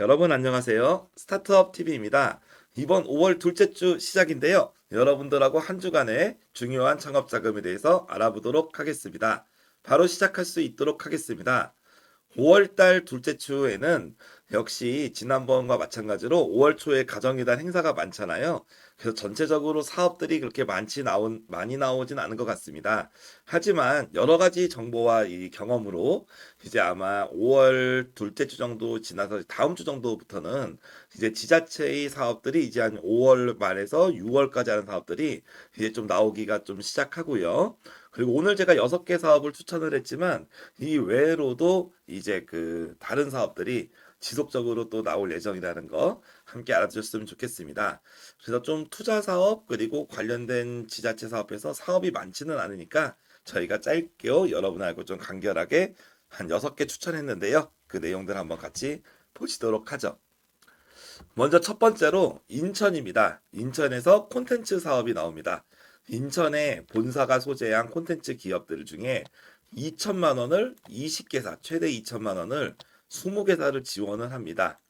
여러분 안녕하세요. 스타트업 TV입니다. 이번 5월 둘째 주 시작인데요. 여러분들하고 한 주간의 중요한 창업 자금에 대해서 알아보도록 하겠습니다. 바로 시작할 수 있도록 하겠습니다. 5월 달 둘째 주에는 역시 지난번과 마찬가지로 5월 초에 가정이단 행사가 많잖아요. 그래서 전체적으로 사업들이 그렇게 많이 나오진 않은 것 같습니다. 하지만 여러 가지 정보와 이 경험으로 이제 아마 5월 둘째 주 정도 지나서 다음 주 정도부터는 이제 지자체의 사업들이 이제 한 5월 말에서 6월까지 하는 사업들이 이제 좀 나오기가 좀 시작하고요. 그리고 오늘 제가 6개 사업을 추천을 했지만 이 외로도 이제 그 다른 사업들이 지속적으로 또 나올 예정이라는 거 함께 알아주셨으면 좋겠습니다. 그래서 좀 투자 사업 그리고 관련된 지자체 사업에서 사업이 많지는 않으니까 저희가 짧게요 여러분하고 좀 간결하게 한 6개 추천했는데요. 그 내용들 한번 같이 보시도록 하죠. 먼저 첫 번째로 인천입니다. 인천에서 콘텐츠 사업이 나옵니다. 인천에 본사가 소재한 콘텐츠 기업들 중에 2천만 원을 20개사, 최대 2천만 원을 20개사를 지원을 합니다.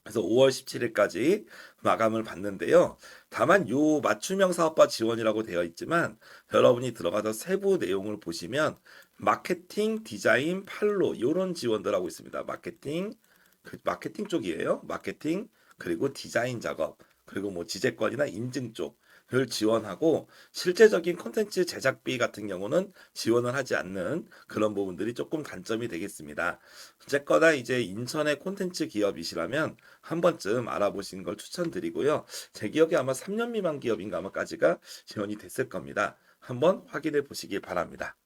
그래서 5월 17일까지 마감을 받는데요. 다만 요 맞춤형 사업화 지원이라고 되어 있지만 여러분이 들어가서 세부 내용을 보시면 마케팅, 디자인, 판로 이런 지원들 하고 있습니다. 마케팅 쪽이에요. 마케팅 그리고 디자인 작업 그리고 뭐 지재권이나 인증 쪽을 지원하고 실제적인 콘텐츠 제작비 같은 경우는 지원을 하지 않는 그런 부분들이 조금 단점이 되겠습니다. 어쨌거나 이제 인천의 콘텐츠 기업이시라면 한 번쯤 알아보시는 걸 추천드리고요. 제 기억에 아마 3년 미만 기업인가 아마까지가 지원이 됐을 겁니다. 한번 확인해 보시기 바랍니다.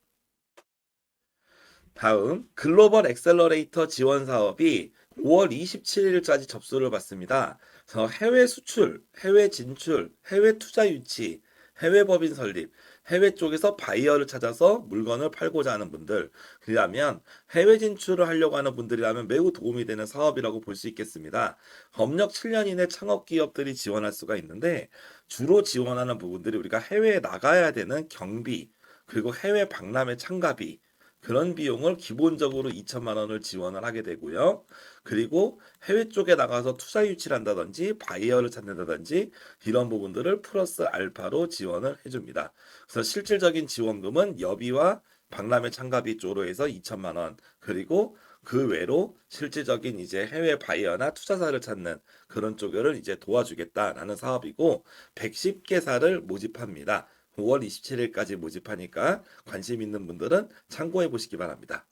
다음 글로벌 엑셀러레이터 지원 사업이 5월 27일까지 접수를 받습니다. 그래서 해외 수출, 해외 진출, 해외 투자 유치, 해외 법인 설립, 해외 쪽에서 바이어를 찾아서 물건을 팔고자 하는 분들, 그러면 해외 진출을 하려고 하는 분들이라면 매우 도움이 되는 사업이라고 볼 수 있겠습니다. 업력 7년 이내 창업 기업들이 지원할 수가 있는데 주로 지원하는 부분들이 우리가 해외에 나가야 되는 경비, 그리고 해외 박람회 참가비, 그런 비용을 기본적으로 2천만 원을 지원을 하게 되고요. 그리고 해외 쪽에 나가서 투자 유치를 한다든지 바이어를 찾는다든지 이런 부분들을 플러스 알파로 지원을 해줍니다. 그래서 실질적인 지원금은 여비와 박람회 참가비 쪽으로 해서 2천만 원 그리고 그 외로 실질적인 이제 해외 바이어나 투자사를 찾는 그런 쪽을 이제 도와주겠다라는 사업이고 110개사를 모집합니다. 5월 27일까지 모집하니까 관심 있는 분들은 참고해 보시기 바랍니다.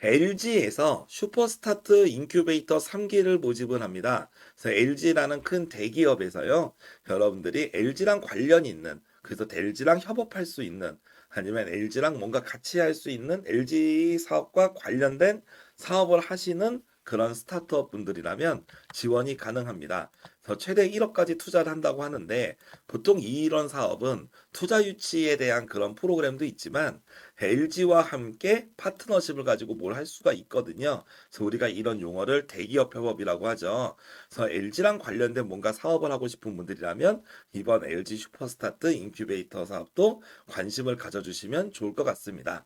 LG에서 슈퍼스타트 인큐베이터 3기를 모집을 합니다. 그래서 LG라는 큰 대기업에서요. 여러분들이 LG랑 관련이 있는 그래서 LG랑 협업할 수 있는 아니면 LG랑 뭔가 같이 할 수 있는 LG 사업과 관련된 사업을 하시는 그런 스타트업 분들이라면 지원이 가능합니다. 그래서 최대 1억까지 투자를 한다고 하는데 보통 이런 사업은 투자 유치에 대한 그런 프로그램도 있지만 LG와 함께 파트너십을 가지고 뭘 할 수가 있거든요. 그래서 우리가 이런 용어를 대기업 협업이라고 하죠. 그래서 LG랑 관련된 뭔가 사업을 하고 싶은 분들이라면 이번 LG 슈퍼스타트 인큐베이터 사업도 관심을 가져주시면 좋을 것 같습니다.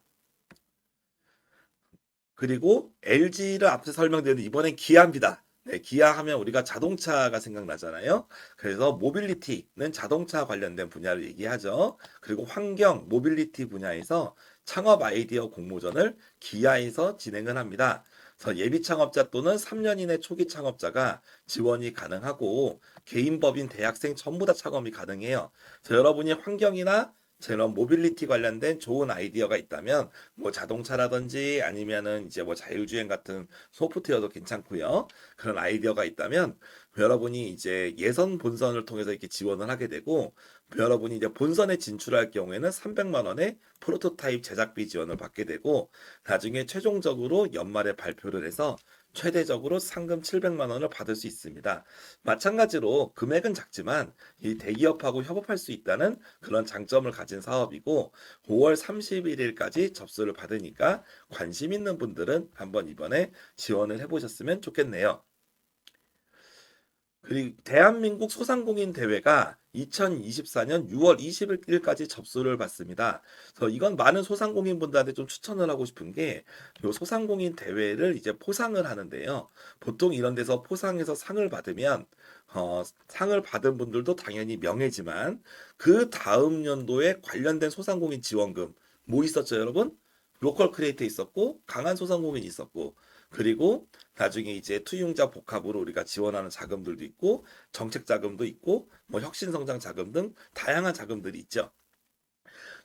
그리고 LG를 앞서 설명드렸는데 이번엔 기아입니다. 네, 기아 하면 우리가 자동차가 생각나잖아요. 그래서 모빌리티는 자동차 관련된 분야를 얘기하죠. 그리고 환경, 모빌리티 분야에서 창업 아이디어 공모전을 기아에서 진행을 합니다. 그래서 예비 창업자 또는 3년 이내 초기 창업자가 지원이 가능하고 개인 법인 대학생 전부 다 창업이 가능해요. 그래서 여러분이 환경이나 저런 모빌리티 관련된 좋은 아이디어가 있다면 뭐 자동차라든지 아니면은 이제 뭐 자율주행 같은 소프트웨어도 괜찮고요. 그런 아이디어가 있다면 여러분이 이제 예선 본선을 통해서 이렇게 지원을 하게 되고 여러분이 이제 본선에 진출할 경우에는 300만 원의 프로토타입 제작비 지원을 받게 되고 나중에 최종적으로 연말에 발표를 해서 최대적으로 상금 700만 원을 받을 수 있습니다. 마찬가지로 금액은 작지만 이 대기업하고 협업할 수 있다는 그런 장점을 가진 사업이고 5월 31일까지 접수를 받으니까 관심 있는 분들은 한번 이번에 지원을 해보셨으면 좋겠네요. 그리고 대한민국 소상공인 대회가 2024년 6월 21일까지 접수를 받습니다. 그래서 이건 많은 소상공인 분들한테 좀 추천을 하고 싶은 게, 요 소상공인 대회를 이제 포상을 하는데요. 보통 이런 데서 포상해서 상을 받으면 상을 받은 분들도 당연히 명예지만 그 다음 연도에 관련된 소상공인 지원금 뭐 있었죠, 여러분? 로컬 크리에이터 있었고 강한 소상공인이 있었고, 그리고 나중에 이제 투융자 복합으로 우리가 지원하는 자금들도 있고 정책 자금도 있고 뭐 혁신성장 자금 등 다양한 자금들이 있죠.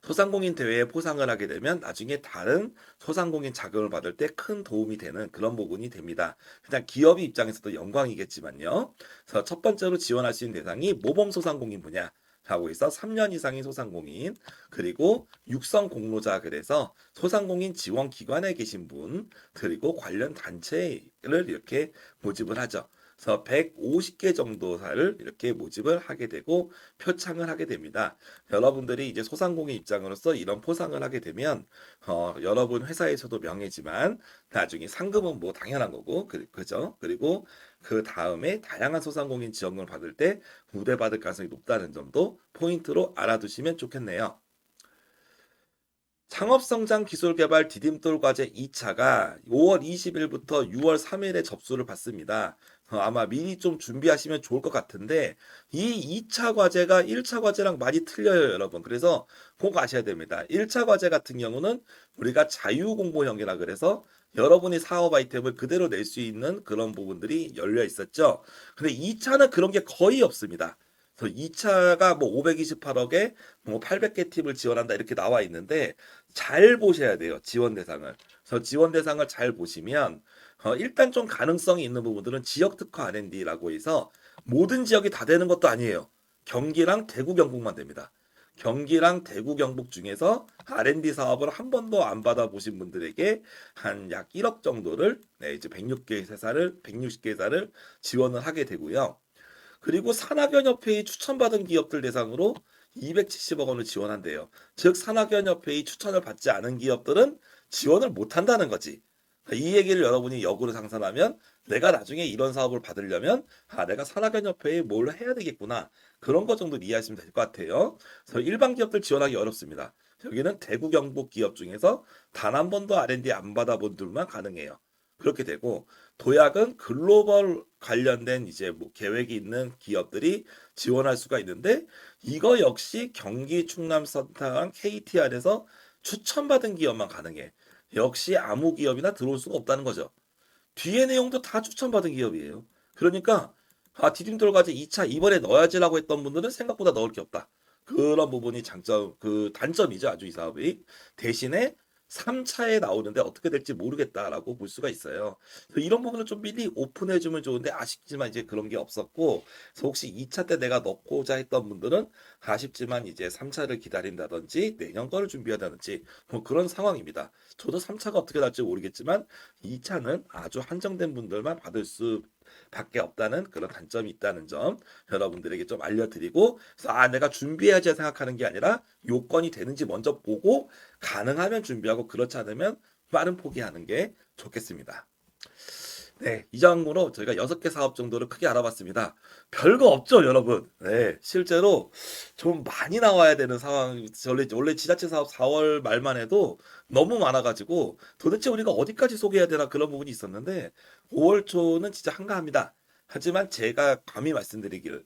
소상공인 대회에 포상을 하게 되면 나중에 다른 소상공인 자금을 받을 때 큰 도움이 되는 그런 부분이 됩니다. 그냥 기업의 입장에서도 영광이겠지만요. 그래서 첫 번째로 지원할 수 있는 대상이 모범 소상공인 분야 라고 해서 3년 이상의 소상공인, 그리고 육성 공로자, 그래서 소상공인 지원 기관에 계신 분, 그리고 관련 단체를 이렇게 모집을 하죠. 그래서 150개 정도를 이렇게 모집을 하게 되고 표창을 하게 됩니다. 여러분들이 이제 소상공인 입장으로서 이런 포상을 하게 되면 여러분 회사에서도 명예지만 나중에 상금은 뭐 당연한 거고 그죠? 그리고 그 다음에 다양한 소상공인 지원금을 받을 때 우대받을 가능성이 높다는 점도 포인트로 알아두시면 좋겠네요. 창업성장 기술개발 디딤돌 과제 2차가 5월 20일부터 6월 3일에 접수를 받습니다. 아마 미리 좀 준비하시면 좋을 것 같은데 이 2차 과제가 1차 과제랑 많이 틀려요, 여러분. 그래서 꼭 아셔야 됩니다. 1차 과제 같은 경우는 우리가 자유공모형이라 그래서 여러분이 사업 아이템을 그대로 낼 수 있는 그런 부분들이 열려 있었죠. 근데 2차는 그런 게 거의 없습니다. 그래서 2차가 뭐 528억에 뭐 800개 팀을 지원한다 이렇게 나와 있는데 잘 보셔야 돼요. 지원 대상을. 그래서 지원 대상을 잘 보시면 일단 좀 가능성이 있는 부분들은 지역 특화 R&D라고 해서 모든 지역이 다 되는 것도 아니에요. 경기랑 대구 경북만 됩니다. 경기랑 대구 경북 중에서 R&D 사업을 한 번도 안 받아보신 분들에게 한 약 1억 정도를 이제 160개 회사를 지원을 하게 되고요. 그리고 산학연협회의 추천받은 기업들 대상으로 270억 원을 지원한대요. 즉 산학연협회의 추천을 받지 않은 기업들은 지원을 못 한다는 거지. 이 얘기를 여러분이 역으로 상상하면 내가 나중에 이런 사업을 받으려면 내가 산학연협회에 뭘 해야 되겠구나. 그런 것 정도 이해하시면 될 것 같아요. 그래서 일반 기업들 지원하기 어렵습니다. 여기는 대구 경북 기업 중에서 단 한 번도 R&D 안 받아본 분들만 가능해요. 그렇게 되고 도약은 글로벌 관련된 이제 뭐 계획이 있는 기업들이 지원할 수가 있는데 이거 역시 경기 충남 선탄 KTR에서 추천받은 기업만 가능해. 역시 아무 기업이나 들어올 수가 없다는 거죠. 뒤에 내용도 다 추천받은 기업이에요. 그러니까 디딤돌 과제 2차 이번에 넣어야지라고 했던 분들은 생각보다 넣을 게 없다. 그런 부분이 단점이죠. 아주 이 사업이. 대신에 3차에 나오는데 어떻게 될지 모르겠다라고 볼 수가 있어요. 그래서 이런 부분을 좀 미리 오픈해 주면 좋은데 아쉽지만 이제 그런 게 없었고, 그래서 혹시 2차 때 내가 넣고자 했던 분들은 아쉽지만 이제 3차를 기다린다든지 내년 거를 준비하다든지 뭐 그런 상황입니다. 저도 3차가 어떻게 날지 모르겠지만 2차는 아주 한정된 분들만 받을 수 밖에 없다는 그런 단점이 있다는 점 여러분들에게 좀 알려드리고, 그래서 내가 준비해야지 생각하는 게 아니라 요건이 되는지 먼저 보고 가능하면 준비하고 그렇지 않으면 빠른 포기하는 게 좋겠습니다. 네, 이 장으로 저희가 6개 사업 정도를 크게 알아봤습니다. 별거 없죠, 여러분. 네, 실제로 좀 많이 나와야 되는 상황, 원래 지자체 사업 4월 말만 해도 너무 많아가지고 도대체 우리가 어디까지 소개해야 되나 그런 부분이 있었는데 5월 초는 진짜 한가합니다. 하지만 제가 감히 말씀드리건데,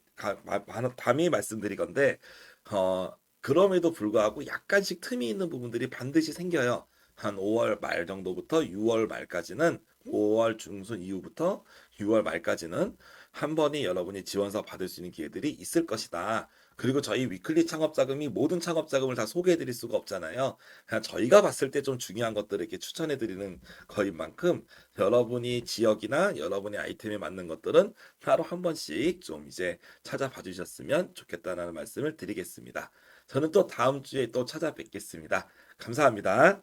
그럼에도 불구하고 약간씩 틈이 있는 부분들이 반드시 생겨요. 한 5월 말 정도부터 6월 말까지는 5월 중순 이후부터 6월 말까지는 한 번에 여러분이 지원서 받을 수 있는 기회들이 있을 것이다. 그리고 저희 위클리 창업 자금이 모든 창업 자금을 다 소개해 드릴 수가 없잖아요. 그냥 저희가 봤을 때 좀 중요한 것들을 이렇게 추천해 드리는 거인 만큼 여러분이 지역이나 여러분의 아이템에 맞는 것들은 하루 한 번씩 좀 이제 찾아봐 주셨으면 좋겠다는 말씀을 드리겠습니다. 저는 또 다음 주에 또 찾아뵙겠습니다. 감사합니다.